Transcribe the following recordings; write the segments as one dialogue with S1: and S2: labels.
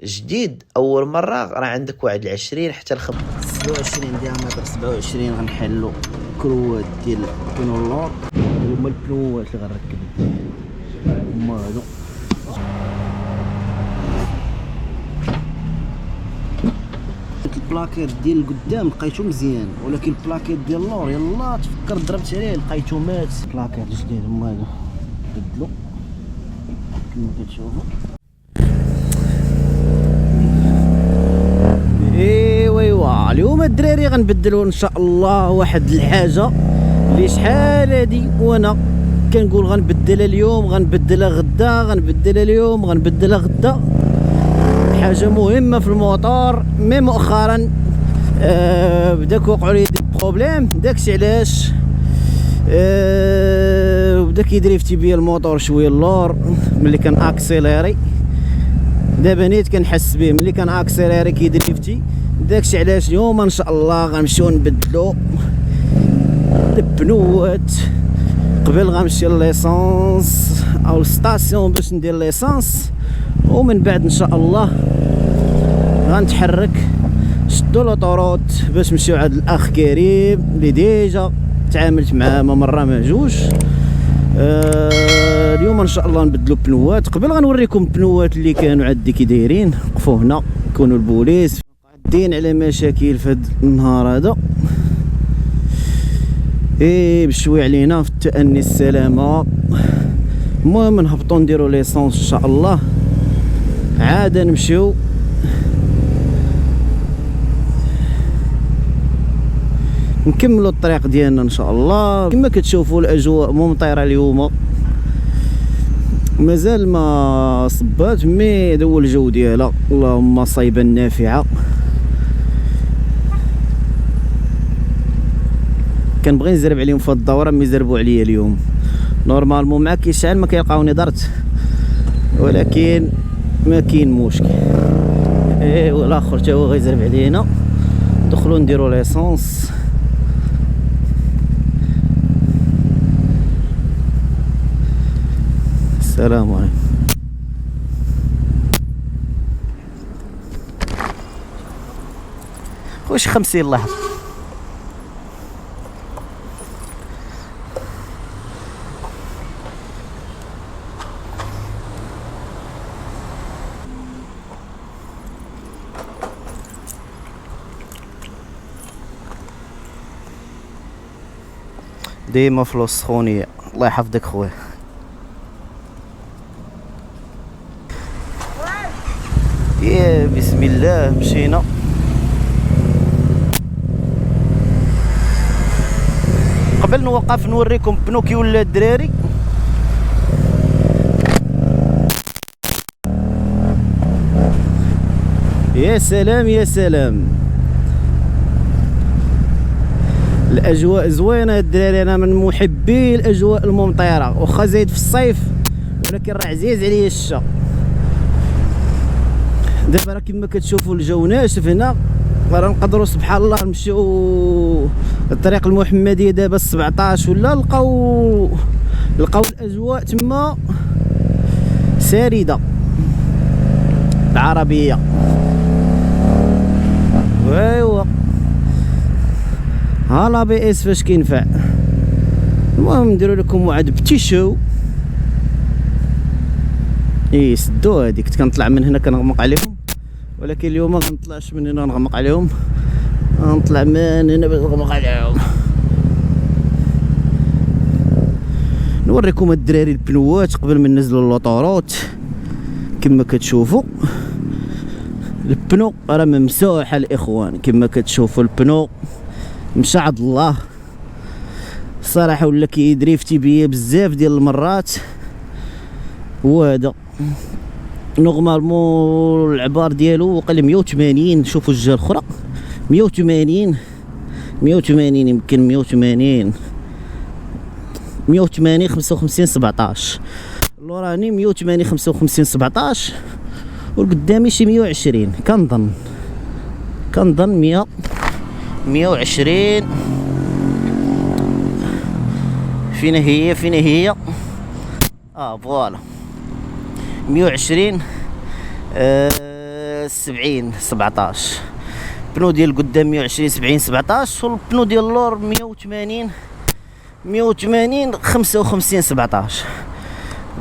S1: جديد اول مره راه عندك واحد 20 حتى
S2: 27 ديامتر. 27 غنحلو كروات ديال البنو اللور. هما البنوات اللي غنركب هما هادو. البلاكيت ديال القدام لقيتو مزيان، ولكن البلاكيت ديال اللور يلا تفكر ضربت عليه لقيتو مات. البلاكيت الجديد هما هادو بدلو كما كتشوفوا. ايوا اليوم الدراري غنبدلوا ان شاء الله واحد الحاجه اللي شحال هادي وانا كنقول غنبدلها اليوم، غنبدلها غدا، غنبدلها اليوم، غنبدلها غدا. حاجه مهمه في الموتور. مي مؤخرا بداك وقعوا لي دي بروبليم، داكشي علاش بدا كيدريفتي بيا الموتور شويه اللور ملي كان اكسيليري. دابا نيت كنحس به ملي كان اكسيليري كيدريفتي. داكشي علاش اليوم ان شاء الله غنمشيو نبدلو البنوات. قبل غنمشي لليسانس او الستاسيون باش ندير ليسانس، ومن بعد ان شاء الله غنتحرك شدو لوطوروط باش نمشيو عند الاخ كريم اللي ديجا تعاملت معاه مره ما جوج. اليوم ان شاء الله نبدلو بنوات. قبل غنوريكم البنوات اللي كانوا عندي كي دايرين. وقفوا هنا يكونوا البوليس قادين على مشاكل في هذا النهار هذا. بشوي علينا في التأني السلامه. المهم نهبطوا نديرو ليسونس ان شاء الله، عاد نمشيو نكملوا الطريق ديالنا ان شاء الله. كما كتشوفوا الاجواء ممطره اليوم، مازال ما صبات مي هو الجو ديالها اللهم صيبا نافعه. كنبغي نزرب عليهم في الدوره مي زربوا عليا اليوم. نورمالمون مع كيشعل ما كيلقاوني درت، ولكن ما كاين مشكل. والاخر تا هو غيزرب علينا. ندخلوا نديروا ليسونس. السلام عليكم. واش 50 لحظه ديما فلوس سخونيه. الله يحفظك خويا. يا بسم الله مشينا. قبل نوقف نوريكم بنوكي ولا الدراري. يا سلام يا سلام، الاجواء زوينه الدراري. انا من محبي الاجواء الممطره، واخا زايد في الصيف ولكن راه عزيز عليا الشتا. دابا راه كما كتشوفوا الجو ناشف هنا. راه نقدروا سبحان الله نمشيو الطريق المحمديه دابا 17 ولا لقاو الاجواء تما سارده العربيه. ايوا ها لا بي اس فاش كينفع. المهم نديرو لكم واحد بتي شو. سدو هادي. كنت كنطلع من هنا كنغمق عليهم، ولكن اليوم ما غنطلعش من هنا نغمق عليهم، غنطلع من هنا باش نغمق عليهم. نوريكم الدراري البنوات قبل ما ننزلوا اللوطوروط. كما كتشوفوا البنو راه ممسوح الاخوان. كما كتشوفوا البنو مشى عبد الله الصراحه ولا كيدريفتي بيا بزاف ديال المرات. وهذا نورمالمون العبار ديالو وقال 180. شوفوا الجهه الاخرى 180 يمكن 180 55 17. اللوراني 180 55 17 والقدامي شي 120 كنظن 120. فين هي فوالا 120. 70 17. البنو ديال القدام 120 70 17، والبنو ديال اللور 180 55 17.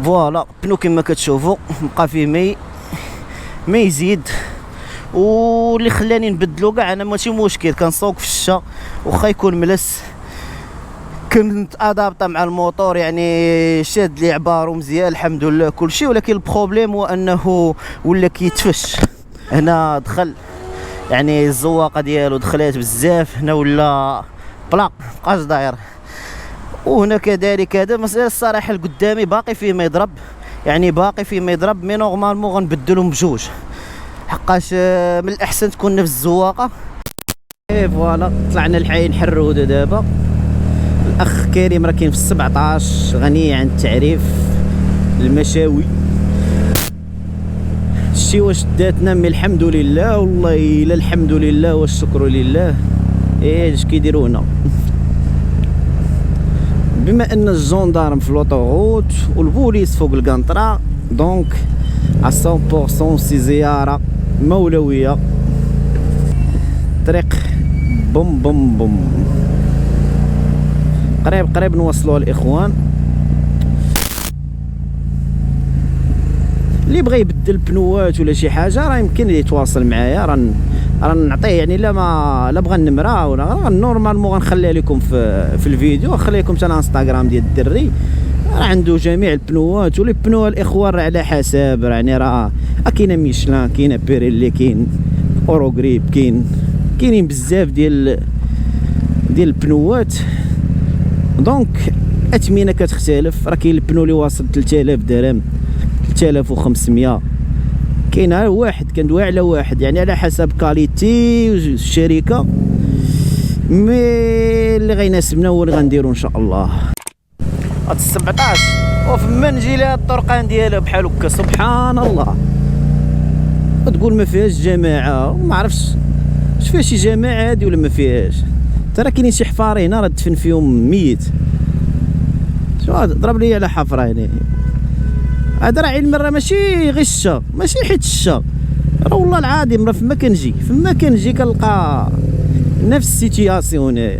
S2: فوالا بنو كما كتشوفوا بقى فيه ما يزيد. واللي خلاني نبدلو كاع انا ماشي مشكل، كنسوق في الشتا واخا يكون ملس، كنت ادابطا مع الموتور، يعني شاد لي عبارو مزيان الحمد لله كلشي. ولكن البروبليم هو انه ولا كيتفش. هنا دخل يعني الزواقه ديالو دخلات بزاف، هنا ولا بلا مابقاش داير. وهنا كذلك هذا مسألة الصراحه القدامي باقي فيه ما يضرب، يعني باقي فيه ما يضرب. مي نورمالمون غنبدلهم بجوج، حقاش من الاحسن تكون نفس الزواقه. اي فوالا طلعنا الحي نحرودو دابا. الاخ كريم راه كاين في 17 غني عن التعريف، المشاوي شتي واش داتنا. مي الحمد لله والله الا الحمد لله والشكر لله. اش كيديروا هنا؟ بما ان الجندارم في لوطوغوت والبوليس فوق القنطره، دونك ا 100% سي زياره مولويه. طريق بوم بوم بوم، قريب نوصلوا الاخوان. اللي بغى يبدل بنوات ولا شي حاجه راه يمكن يتواصل معايا، راه نعطيه يعني لا بغى النمره ولا نورمالمون غنخليها لكم في الفيديو. نخلي لكم حتى الانستغرام ديال الدري، راه عنده جميع البنوات. ولي بنوات الاخوان راه على حساب، يعني راه كاينه ميشلان، كاينه بيريلي، كاين اوروغريب، كاينين بزاف ديال البنوات. دونك اثمنه كتختلف. راه كاين البنو اللي واصل 3000 درهم، 3500. كاين واحد كندوي على واحد، يعني على حسب كاليتي الشركه. مي اللي غيناسبنا هو اللي غنديرو ان شاء الله. هاد 17 وفما نجي لها الطرقان ديالها بحال هكا سبحان الله. تقول ما فيهاش جماعه، ما عرفتش واش فيها شي جماعه هادي ولا ما فيهاش. ترى كاينين شي حفاري هنا راه دفن فيهم ميت. شو ضرب لي على حفره يعني. هذا راه علم، راه ماشي غير الشا، ماشي حيت الشا، راه والله العظيم راه فما كنجي كنلقى نفس السيتياسيون.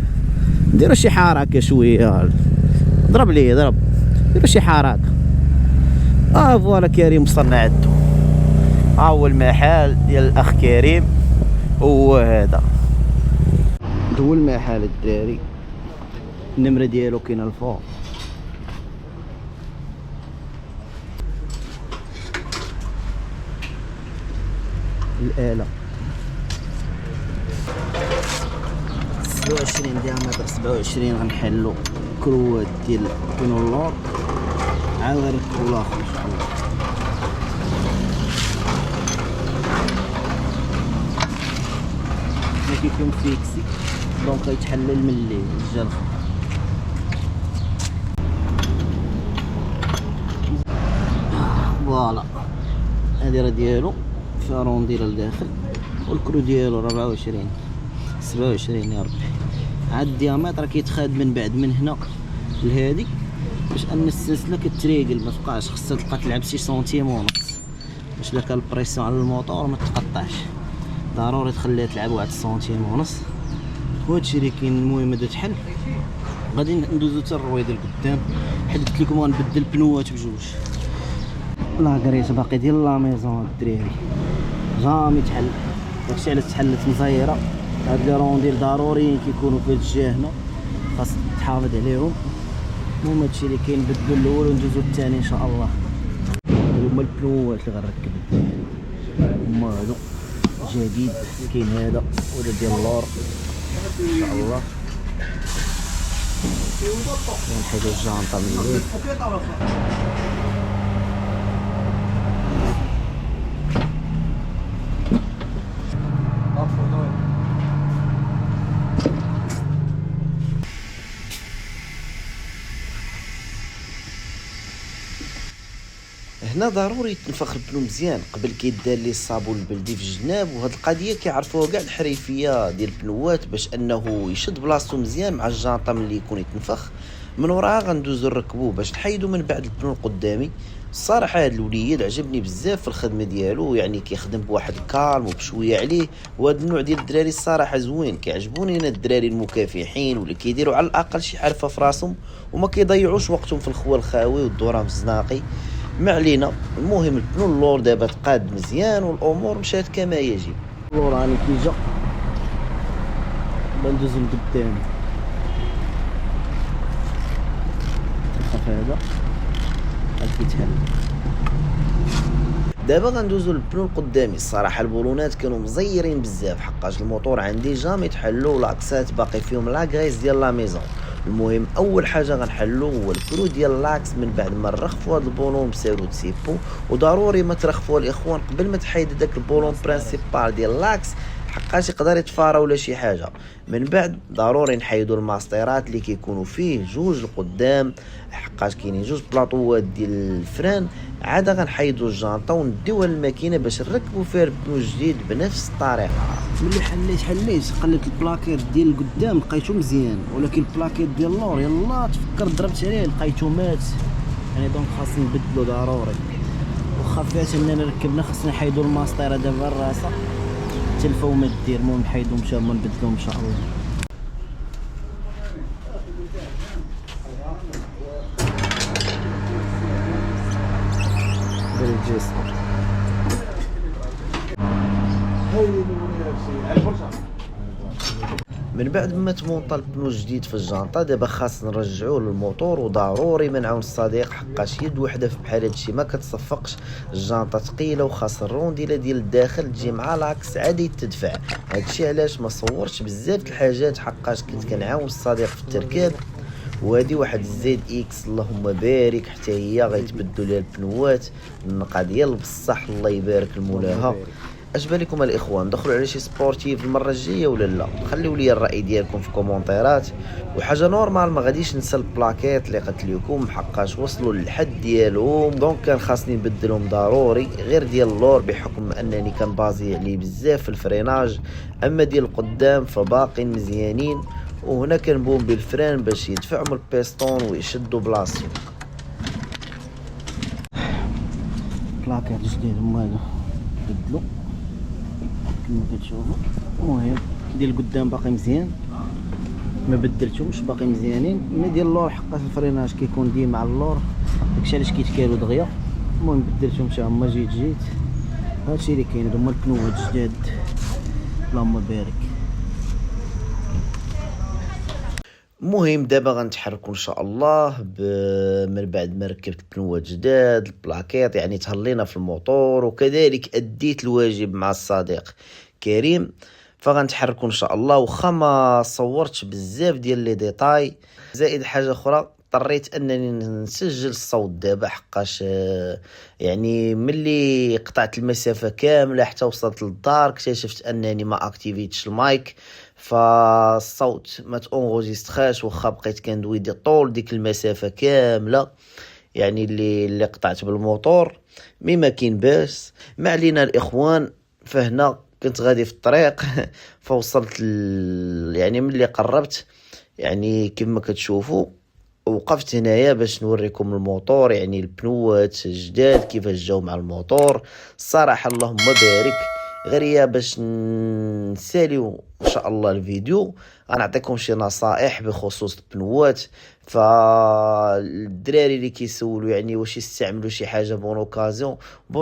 S2: نديرو شي حركه شويه، ضرب نديرو شي حركه. فوالا كريم وصلنا عندو. هو المحل ديال الاخ كريم، هو هذا هو المحل الداري. النمره ديالو كاينه الفوق. الآلة 27 ديامتر، 27 غنحلو كروات ديال بنو اللور، عاد غنركبو الاخر ان شاء الله. كيكون فيكسي دونك غيتحلل من الليل جا الخبر. فوالا هادي راه ديالو فارون ديال الداخل، والكرو ديالو 24 27 يا ربي. عاد الديامتر كيتخاد من بعد من هنا لهادي، باش ان السلسله كتريقل ما تبقاش، خصها تبقى تلعب شي سنتيم ونص باش لا كان البريسيون على الموتور ما تقطعش. ضروري تخليها تلعب واحد سنتيم ونص. وهادشي اللي كاين. المهم هذا تحل، غادي ندوزو حتى الرويضه القدام. حددت لكم غنبدل بنوات بجوج. لا كريت باقي ديال لا ميزون الدراري جامي تحل. داكشي علاش تحلت مزيره. هاد لي رونديل ضروري كيكونوا في هاد الجهه هنا، خاص تحافظ عليهم. المهم هادشي اللي كاين. نبدلو الاول وندوزو الثاني ان شاء الله. هما البنوات اللي غنركب هما هادو جديد. كاين هذا وهذا ديال اللور ان شاء الله. نحيدو الجانطه من الليل.
S1: هنا ضروري يتنفخ البنو مزيان قبل كيدار ليه الصابون البلدي في الجناب. وهاد القضيه كيعرفوها كاع الحريفيه ديال البنوات باش انه يشد بلاصتو مزيان مع الجانطه ملي يكون يتنفخ. من وراها غندوزو نركبوه باش نحيدو من بعد البنو القدامي الصراحه هذا الوليد عجبني بزاف في الخدمه ديالو، يعني كيخدم بواحد الكالم وبشويه عليه. وهذا النوع ديال الدراري الصراحه زوين، كيعجبوني انا الدراري المكافحين واللي كيديروا على الاقل شي حرفه في راسهم وما كيضيعوش وقتهم في الخوا الخاوي والدوران الزناقي. ما علينا، المهم البنو اللور دابا تقاد مزيان والامور مشات كما يجب.
S2: اللور راني كي جا بندوز لقدام، هذا كيتهل.
S1: دابا غندوزو للبنو القدامي. الصراحه البولونات كانوا مزيرين بزاف، حقاش الموتور عندي جامي تحلو، لاكسات باقي فيهم لا غريس ديال لا ميزون. المهم اول حاجه غنحلو هو البرو ديال لاكس من بعد ما نرخفوا هذا البولون بسيرو تسيبو. وضروري ما ترخفوا الاخوان قبل ما تحيد داك البولون برينسيبال ديال لاكس، حقاش يقدر يتفارى ولا شي حاجه. من بعد ضروري نحيدوا الماستيرات اللي كيكونوا فيه جوج القدام، حقاش كاينين جوج بلاطوات ديال الفران. عاد غنحيدوا الجانطه ونديوها للماكينه باش نركبوا فيها البنو جديد بنفس الطريقه.
S2: ملي حليت قلبت البلاكيت ديال القدام لقيتو مزيان، ولكن البلاكيت ديال اللور يلا تفكر ضربت عليه لقيتو مات. يعني دونك خاصني نبدلو ضروري. وخا فات اننا ركبنا خاصنا نحيدو الماستيره دابا الراسه تلفا وما دير. المهم نحيدو ان شاء الله نبدلو ان شاء الله.
S1: من بعد ما تمونطا البنو جديد في الجانطه، دابا خاص نرجعوه للموتور. وضروري ما نعاون الصديق، حقاش يد وحده بحال هادشي ما كتصفقش. الجانطه ثقيله وخاص الرونديله ديال الداخل تجي مع لاكس عادي تدفع. هادشي علاش ما صورتش بزاف د الحاجات، حقاش كنت كنعاون الصديق في التركاب. وهذه واحد الزيد اكس اللهم بارك، حتى هي غيتبدلوا ليها البنوات النقا ديال بصح الله يبارك المولاها. اش بالكم الاخوان، ندخلوا على شي سبورتيف المره الجايه ولا لا؟ خليوا لي الراي ديالكم في كومونتيرات. وحاجه نورمال ما غاديش ننسى البلاكيت اللي قلت لكم، حقاش وصلوا للحد ديالهم، دونك كان خاصني نبدلهم ضروري. غير ديال اللور بحكم انني كنبازي عليه بزاف في الفريناج، اما ديال القدام فباقي مزيانين. وهنا كنبوم بالفران باش يدفعوا من البيستون ويشدوا بلاصتهم.
S2: بلاكيت جديد هما هذا بدلو كما كتشوفوا. المهم ديال القدام باقي مزيان ما بدلتهمش، باقي مزيانين. مي ديال اللور حقاش الفريناج كيكون ديما على اللور، داكشي علاش كيتكالو دغيا. المهم بدلتهم حتى هما. جيت هادشي اللي كاين، هما البنوات جداد اللهم بارك.
S1: المهم دابا غنتحركوا ان شاء الله من بعد ما ركبت البنوات جداد البلاكيت، يعني تهلينا في الموتور وكذلك اديت الواجب مع الصديق كريم. فغنتحركوا ان شاء الله، وخا ما صورتش بزاف ديال لي ديتاي. زائد حاجه اخرى، اضطريت انني نسجل الصوت دابا، حقاش يعني ملي قطعت المسافه كامله حتى وصلت للدار اكتشفت انني ما اكتيفيتش المايك، فالصوت ما تونغوجيستخاش. واخا بقيت كندوي طول ديك المسافه كامله يعني اللي قطعت بالموتور. مي ما كاين باس، ما علينا الاخوان. فهنا كنت غادي في الطريق فوصلت يعني ملي قربت يعني كما كتشوفوا وقفت هنايا باش نوريكم الموتور، يعني البنوات جداد كيفاش جاو مع الموتور. الصراحه اللهم بارك. غير باش نساليو ان شاء الله الفيديو غنعطيكم شي نصائح بخصوص البنوات. فالدراري اللي كيسولوا يعني واش يستعملوا شي حاجه بون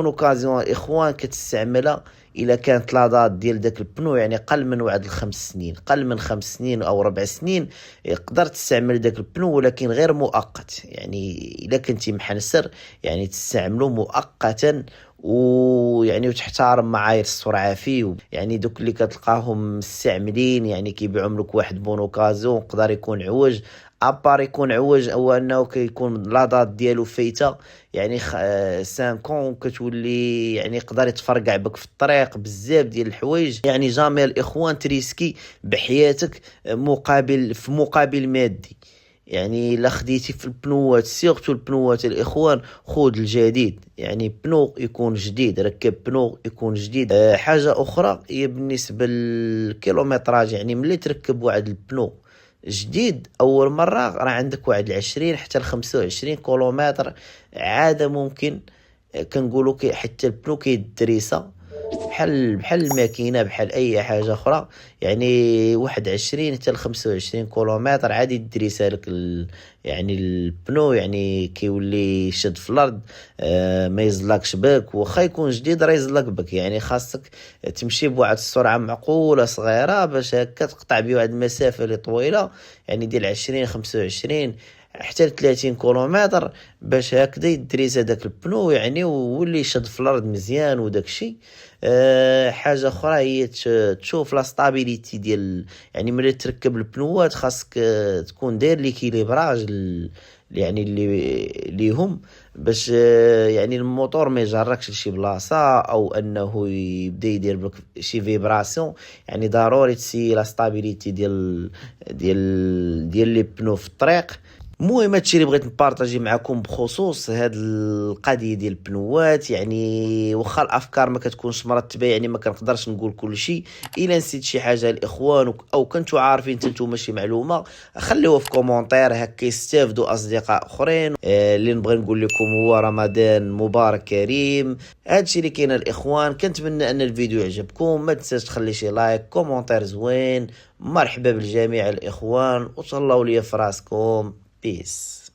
S1: اوكازيون اخوان، كتستعملها الا كانت لا دات ديال داك البنو يعني قل من وعد الخمس سنين، قل من 5 سنين او 4 سنين يقدر تستعمل داك البنو، ولكن غير مؤقت. يعني الا كنتي محنسر يعني تستعملو مؤقتا، ويعني وتحترم معايير السرعه فيه. يعني دوك اللي كتلقاهم مستعملين يعني كيبيعهم لك واحد بون اوكازيون يقدر يكون عوج، ابار يكون عوج او انه كيكون لا دات ديالو فايته يعني 5 كون، كتولي يعني يقدر يتفرقع بك في الطريق بزاف ديال الحوايج. يعني جامي الاخوان تريسكي بحياتك مقابل مادي. يعني الا خديتي في البنوات سيرتو البنوات الاخوان خود الجديد، يعني بنو يكون جديد، ركب بنو يكون جديد. حاجه اخرى هي بالنسبه للكيلومتراج، يعني ملي تركب واحد البنو جديد اول مره راه عندك واحد 20 حتى ل 25 كيلومتر عاده ممكن. كنقولوا حتى البنو كيدريسا بحال الماكينه، بحال اي حاجه اخرى. يعني واحد 20 حتى ل 25 كيلومتر عادي دريسها لك يعني البنو يعني كيولي يشد في الارض. ما يزلقش بك، واخا يكون جديد راه يزلق بك. يعني خاصك تمشي بواحد السرعه معقوله صغيره باش هكا تقطع بيه واحد المسافه اللي طويله، يعني ديال 20 25 حتى ل 30 كيلومتر، باش هكذا يدريس هذاك البنو يعني ويولي يشد في الارض مزيان وداك الشيء. حاجه اخرى هي تشوف لا ستابيليتي ديال، يعني ملي تركب البنوات خاصك تكون داير ليكيليبراج يعني اللي ليهم باش يعني الموتور ما يجركش لشي بلاصه او انه يبدا يدير بك شي فيبراسيون. يعني ضروري تسي لا ستابيليتي ديال لي بنو في الطريق. المهم هادشي اللي بغيت نبارطاجي معكم بخصوص هاد القضيه ديال البنوات. يعني واخا الافكار ما كتكونش مرتبه، يعني ما كنقدرش نقول كل شيء. الا نسيت شي حاجه الاخوان او كنتو عارفين نتوما شي معلومه خليوها في كومونتير، هكا يستافدوا اصدقاء اخرين. اللي نبغي نقول لكم هو رمضان مبارك كريم. هادشي اللي كاين الاخوان. كنتمنى ان الفيديو يعجبكم، ما تنساش تخلي شي لايك كومونتير زوين. مرحبا بالجميع الاخوان، وتهلاو ليا في راسكم. Peace.